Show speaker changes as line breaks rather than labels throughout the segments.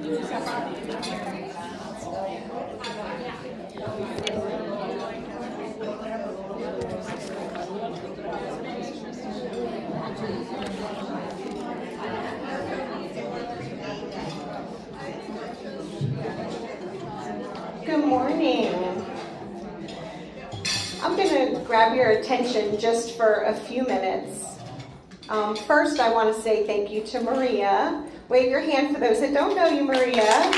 Good morning. I'm going to grab your attention just for a few minutes. First, I want to say thank you to Maria. Wave your hand for those that don't know you, Maria.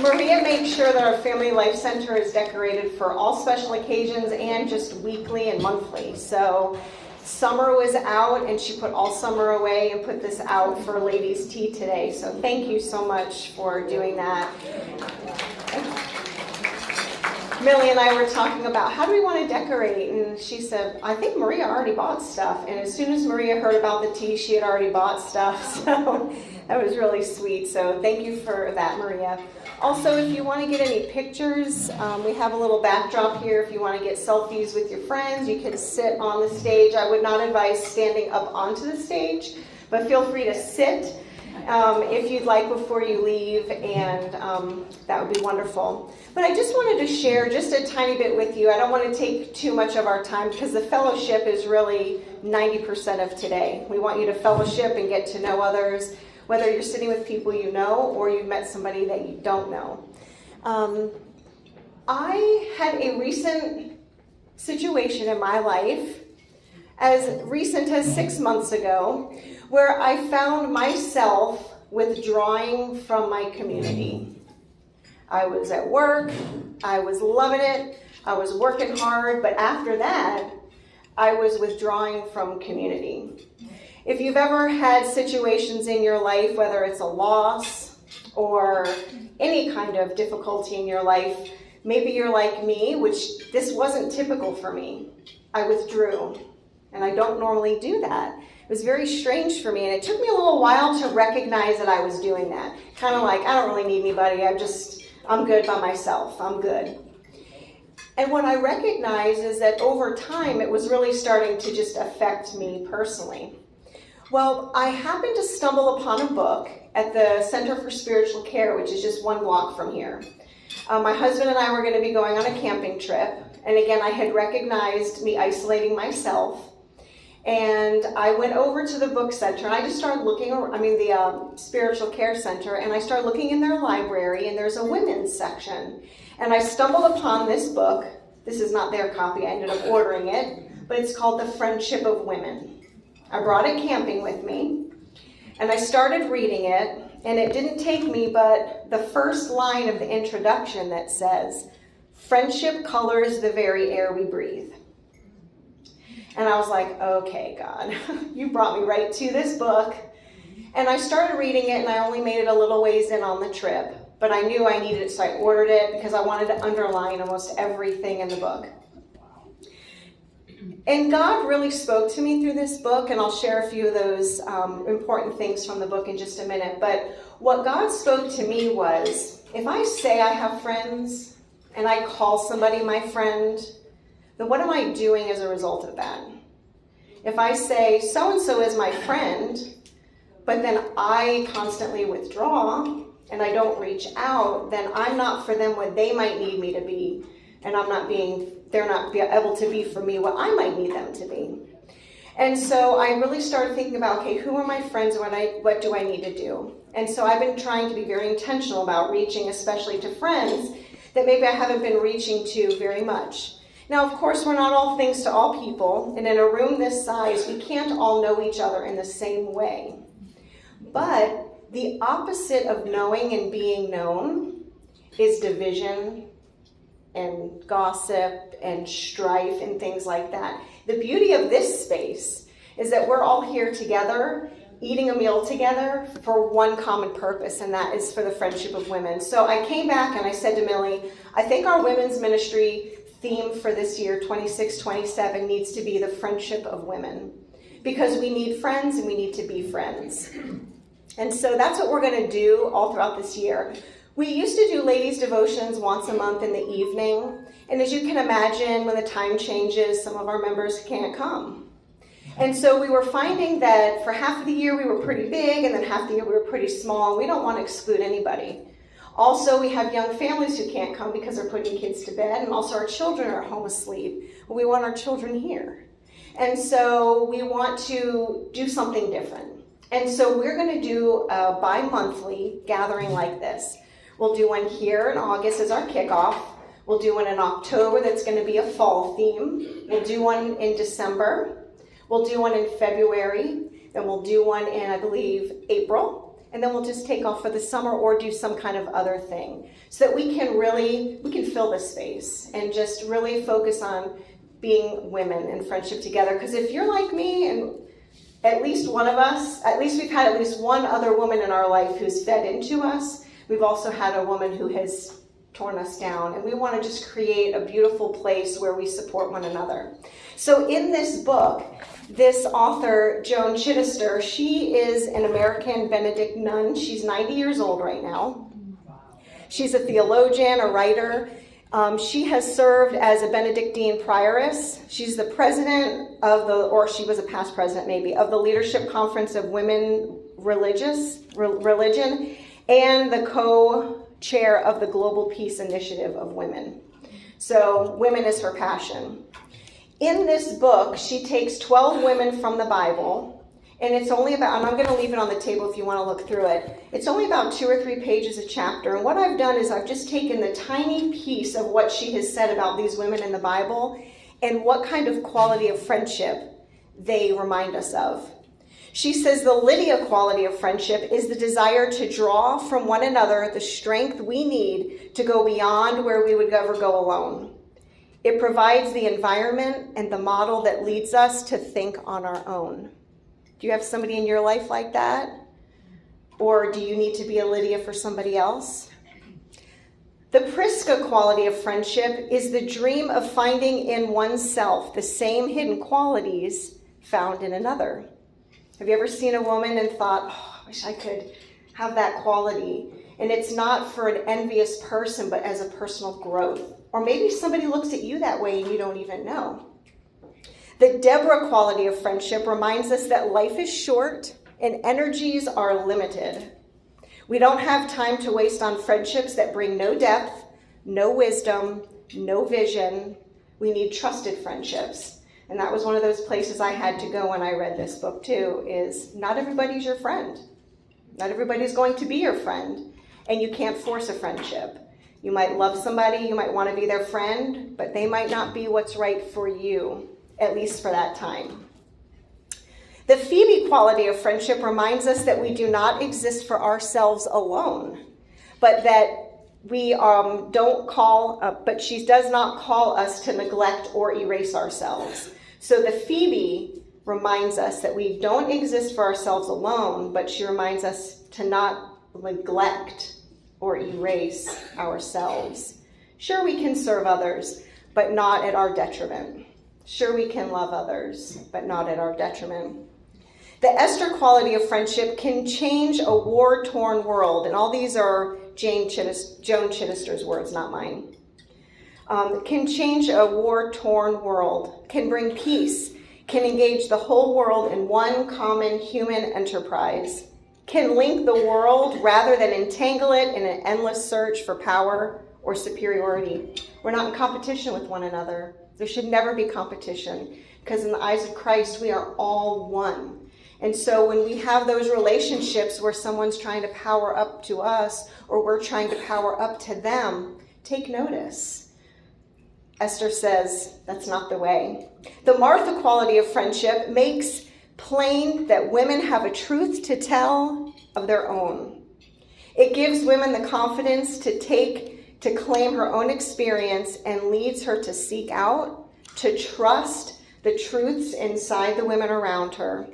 Maria makes sure that our Family Life Center is decorated for all special occasions and just weekly and monthly. So summer was out and she put all summer away and put this out for ladies' tea today. So thank you so much for doing that. Millie and I were talking about how do we want to decorate, and she said, I think Maria already bought stuff. And as soon as Maria heard about the tea, she had already bought stuff. So that was really sweet. So thank you for that, Maria. Also, if you want to get any pictures, we have a little backdrop here. If you want to get selfies with your friends, you can sit on the stage. I would not advise standing up onto the stage, but feel free to sit if you'd like before you leave, and that would be wonderful. But I just wanted to share just a tiny bit with you. I don't want to take too much of our time because the fellowship is really 90% of today. We want you to fellowship and get to know others, whether you're sitting with people you know or you've met somebody that you don't know. I had a recent situation in my life, as recent as 6 months ago, where I found myself withdrawing from my community. I was at work, I was loving it, I was working hard, but after that, I was withdrawing from community. If you've ever had situations in your life, whether it's a loss or any kind of difficulty in your life, maybe you're like me, which this wasn't typical for me. I withdrew, and I don't normally do that. It was very strange for me, and it took me a little while to recognize that I was doing that. Kind of like, I don't really need anybody, I'm good by myself, I'm good. And what I recognized is that over time, it was really starting to just affect me personally. Well, I happened to stumble upon a book at the Center for Spiritual Care, which is just 1 block from here. My husband and I were going to be going on a camping trip, and again, I had recognized me isolating myself. And I went over to the book center, and I just started looking, the spiritual care center, and I started looking in their library, and there's a women's section. And I stumbled upon this book. This is not their copy, I ended up ordering it, but it's called The Friendship of Women. I brought it camping with me, and I started reading it, and it didn't take me but the first line of the introduction that says, "Friendship colors the very air we breathe." And I was like, okay, God, you brought me right to this book. And I started reading it, and I only made it a little ways in on the trip. But I knew I needed it, so I ordered it because I wanted to underline almost everything in the book. And God really spoke to me through this book, and I'll share a few of those important things from the book in just a minute. But what God spoke to me was, if I say I have friends, and I call somebody my friend, then what am I doing as a result of that? If I say, so-and-so is my friend, but then I constantly withdraw and I don't reach out, then I'm not for them what they might need me to be, and they're not able to be for me what I might need them to be. And so I really started thinking about, okay, who are my friends and what do I need to do? And so I've been trying to be very intentional about reaching, especially to friends that maybe I haven't been reaching to very much. Now, of course, we're not all things to all people, and in a room this size, we can't all know each other in the same way. But the opposite of knowing and being known is division and gossip and strife and things like that. The beauty of this space is that we're all here together, eating a meal together for one common purpose, and that is for the friendship of women. So I came back and I said to Millie, I think our women's ministry theme for this year, 26-27, needs to be the friendship of women, because we need friends and we need to be friends. And so that's what we're going to do all throughout this year. We used to do ladies' devotions once a month in the evening, and as you can imagine, when the time changes, some of our members can't come. And so we were finding that for half of the year we were pretty big, and then half the year we were pretty small. We don't want to exclude anybody. Also, we have young families who can't come because they're putting kids to bed, and also our children are home asleep. We want our children here. And so we want to do something different. And so we're going to do a bi-monthly gathering like this. We'll do one here in August as our kickoff. We'll do one in October that's going to be a fall theme. We'll do one in December. We'll do one in February. Then we'll do one in, I believe, April. And then we'll just take off for the summer or do some kind of other thing so that we can fill this space and just really focus on being women in friendship together. Because if you're like me, and at least one of us, at least we've had at least one other woman in our life who's fed into us. We've also had a woman who has torn us down, and we want to just create a beautiful place where we support one another. So in this book, this author, Joan Chittister, she is an American Benedict nun. She's 90 years old right now. She's a theologian, a writer. She has served as a Benedictine prioress. She's the president of or she was a past president maybe, of the Leadership Conference of Women Religion, and the co-chair of the Global Peace Initiative of Women. So women is her passion. In this book, she takes 12 women from the Bible, and it's only about, and I'm going to leave it on the table if you want to look through it. It's only about 2 or 3 pages a chapter, and what I've done is I've just taken the tiny piece of what she has said about these women in the Bible and what kind of quality of friendship they remind us of. She says the Lydia quality of friendship is the desire to draw from one another the strength we need to go beyond where we would ever go alone. It provides the environment and the model that leads us to think on our own. Do you have somebody in your life like that? Or do you need to be a Lydia for somebody else? The Prisca quality of friendship is the dream of finding in oneself the same hidden qualities found in another. Have you ever seen a woman and thought, oh, I wish I could have that quality? And it's not for an envious person, but as a personal growth. Or maybe somebody looks at you that way and you don't even know. The Deborah quality of friendship reminds us that life is short and energies are limited. We don't have time to waste on friendships that bring no depth, no wisdom, no vision. We need trusted friendships. And that was one of those places I had to go when I read this book too, is not everybody's your friend. Not everybody's going to be your friend, and you can't force a friendship. You might love somebody, you might want to be their friend, but they might not be what's right for you, at least for that time. The Phoebe quality of friendship reminds us that we do not exist for ourselves alone, but that we but she does not call us to neglect or erase ourselves. So the Phoebe reminds us that we don't exist for ourselves alone, but she reminds us to not neglect or erase ourselves. Sure, we can serve others, but not at our detriment. Sure, we can love others, but not at our detriment. The Esther quality of friendship can change a war-torn world, and all these are Joan Chittister's words, not mine. Can change a war-torn world, can bring peace, can engage the whole world in one common human enterprise, can link the world rather than entangle it in an endless search for power or superiority. We're not in competition with one another. There should never be competition, because in the eyes of Christ, we are all one. And so when we have those relationships where someone's trying to power up to us or we're trying to power up to them, take notice. Esther says that's not the way. The Martha quality of friendship makes plain that women have a truth to tell of their own. It gives women the confidence to claim her own experience and leads her to seek out, to trust the truths inside the women around her.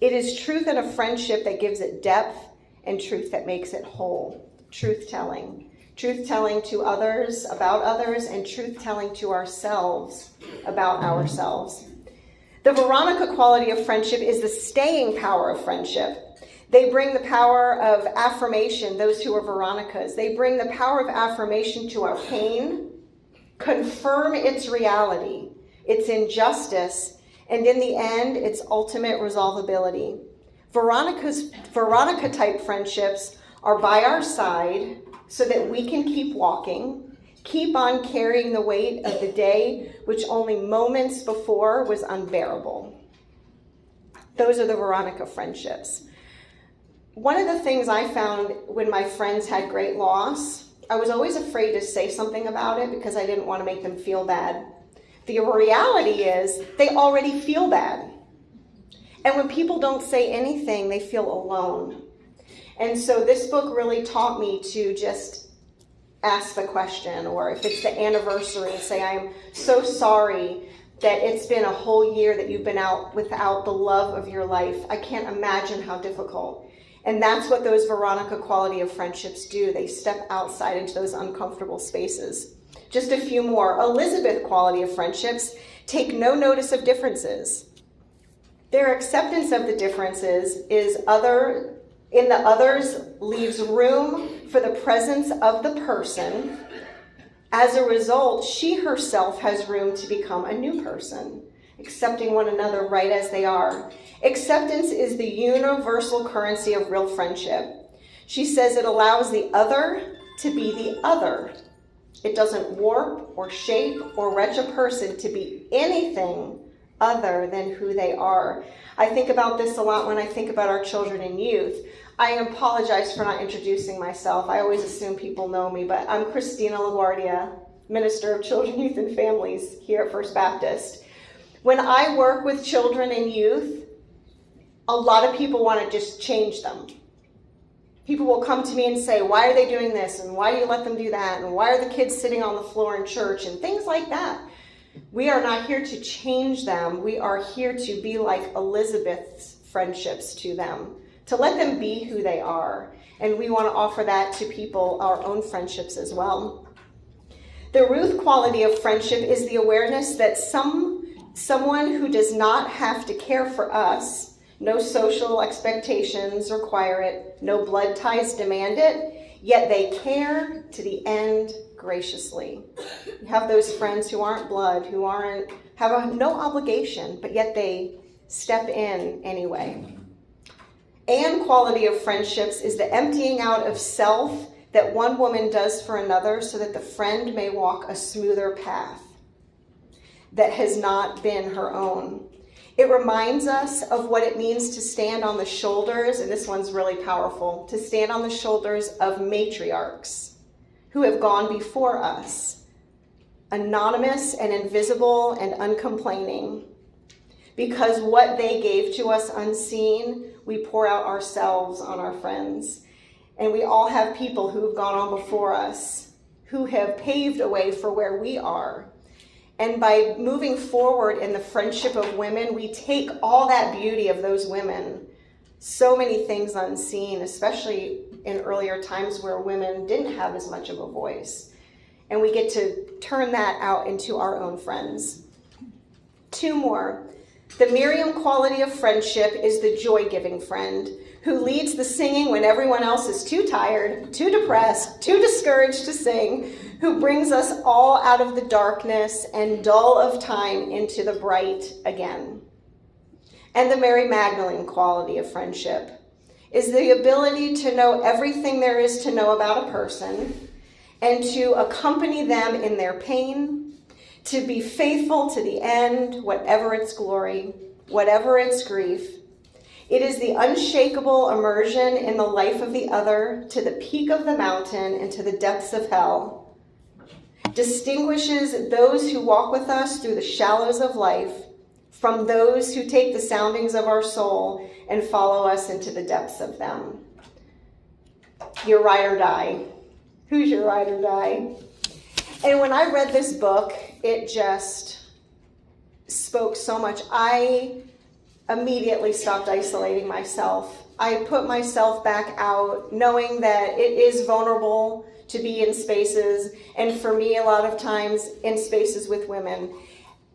It is truth in a friendship that gives it depth and truth that makes it whole. Truth-telling. Truth-telling to others, about others, and truth-telling to ourselves, about ourselves. The Veronica quality of friendship is the staying power of friendship. They bring the power of affirmation, those who are Veronicas. They bring the power of affirmation to our pain, confirm its reality, its injustice, And in the end, it's ultimate resolvability. Veronica-type friendships are by our side so that we can keep walking, keep on carrying the weight of the day, which only moments before was unbearable. Those are the Veronica friendships. One of the things I found when my friends had great loss, I was always afraid to say something about it because I didn't want to make them feel bad. The reality is they already feel bad. And when people don't say anything, they feel alone. And so this book really taught me to just ask the question, or if it's the anniversary, say, I'm so sorry that it's been a whole year that you've been out without the love of your life. I can't imagine how difficult. And that's what those Veronica quality of friendships do. They step outside into those uncomfortable spaces. Just a few more. Elizabeth quality of friendships take no notice of differences. Their acceptance of the differences is in the others leaves room for the presence of the person. As a result, she herself has room to become a new person, accepting one another right as they are. Acceptance is the universal currency of real friendship. She says it allows the other to be the other. It doesn't warp or shape or wretch a person to be anything other than who they are. I think about this a lot when I think about our children and youth. I apologize for not introducing myself. I always assume people know me, but I'm Christina LaGuardia, Minister of Children, Youth, and Families here at First Baptist. When I work with children and youth, a lot of people want to just change them. People will come to me and say, why are they doing this? And why do you let them do that? And why are the kids sitting on the floor in church? And things like that. We are not here to change them. We are here to be like Elizabeth's friendships to them, to let them be who they are. And we want to offer that to people, our own friendships as well. The Ruth quality of friendship is the awareness that someone who does not have to care for us, no social expectations require it, no blood ties demand it, yet they care to the end graciously. You have those friends who aren't blood, who have no obligation, but yet they step in anyway. And quality of friendships is the emptying out of self that one woman does for another so that the friend may walk a smoother path that has not been her own. It reminds us of what it means to stand on the shoulders, and this one's really powerful, to stand on the shoulders of matriarchs who have gone before us, anonymous and invisible and uncomplaining. Because what they gave to us unseen, we pour out ourselves on our friends. And we all have people who have gone on before us, who have paved a way for where we are. And by moving forward in the friendship of women, we take all that beauty of those women, so many things unseen, especially in earlier times where women didn't have as much of a voice. And we get to turn that out into our own friends. Two more. The Miriam quality of friendship is the joy-giving friend who leads the singing when everyone else is too tired, too depressed, too discouraged to sing, who brings us all out of the darkness and dull of time into the bright again. And the Mary Magdalene quality of friendship is the ability to know everything there is to know about a person and to accompany them in their pain, to be faithful to the end, whatever its glory, whatever its grief. It is the unshakable immersion in the life of the other to the peak of the mountain and to the depths of hell. Distinguishes those who walk with us through the shallows of life from those who take the soundings of our soul and follow us into the depths of them. Your ride or die. Who's your ride or die? And when I read this book, it just spoke so much. I immediately stopped isolating myself. I put myself back out, knowing that it is vulnerable to be in spaces, and for me, a lot of times, in spaces with women,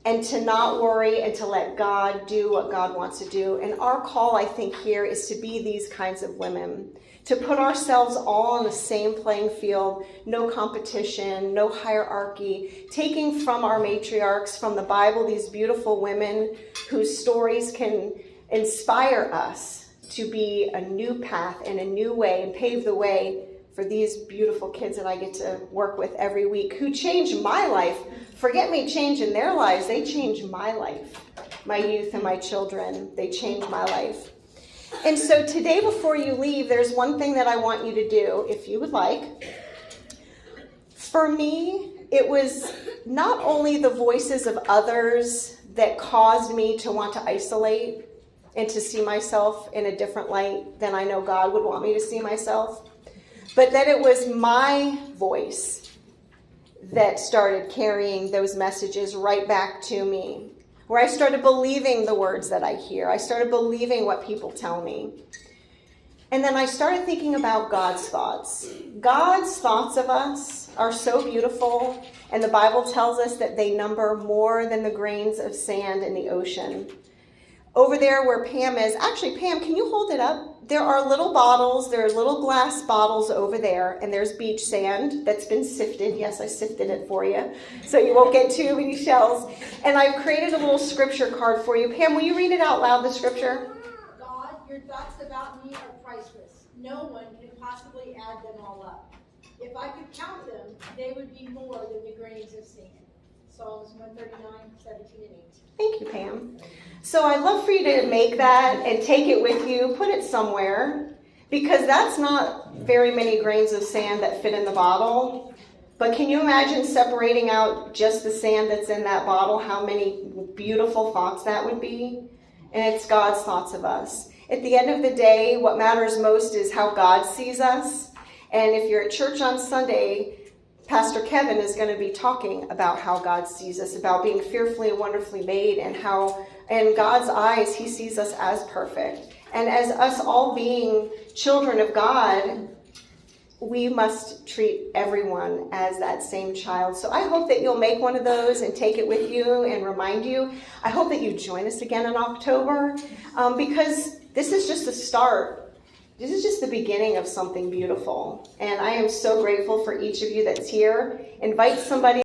and to not worry and to let God do what God wants to do. And our call, I think, here is to be these kinds of women, to put ourselves all on the same playing field, no competition, no hierarchy, taking from our matriarchs, from the Bible, these beautiful women whose stories can inspire us to be a new path and a new way and pave the way for these beautiful kids that I get to work with every week who change my life. Forget me changing their lives, they change my life. My youth and my children, they change my life. And so today before you leave, there's one thing that I want you to do, if you would like. For me, it was not only the voices of others that caused me to want to isolate and to see myself in a different light than I know God would want me to see myself, but that it was my voice that started carrying those messages right back to me, where I started believing the words that I hear. I started believing what people tell me. And then I started thinking about God's thoughts. God's thoughts of us are so beautiful, and the Bible tells us that they number more than the grains of sand in the ocean. Over there where Pam is, actually, Pam, can you hold it up? There are little bottles, there are little glass bottles over there, and there's beach sand that's been sifted. Yes, I sifted it for you, so you won't get too many shells. And I've created a little scripture card for you. Pam, will you read it out loud, the scripture?
God, your thoughts about me are priceless. No one can possibly add them all up. If I could count them, they would be more than the grains of sand. Psalms 139, 17 and 18.
Thank you, Pam. So I'd love for you to make that and take it with you, put it somewhere, because that's not very many grains of sand that fit in the bottle. But can you imagine separating out just the sand that's in that bottle, how many beautiful thoughts that would be? And it's God's thoughts of us. At the end of the day, what matters most is how God sees us. And if you're at church on Sunday, Pastor Kevin is going to be talking about how God sees us, about being fearfully and wonderfully made, and how in God's eyes he sees us as perfect. And as us all being children of God, we must treat everyone as that same child. So I hope that you'll make one of those and take it with you and remind you. I hope that you join us again in October, because this is just the start. This is just the beginning of something beautiful. And I am so grateful for each of you that's here. Invite somebody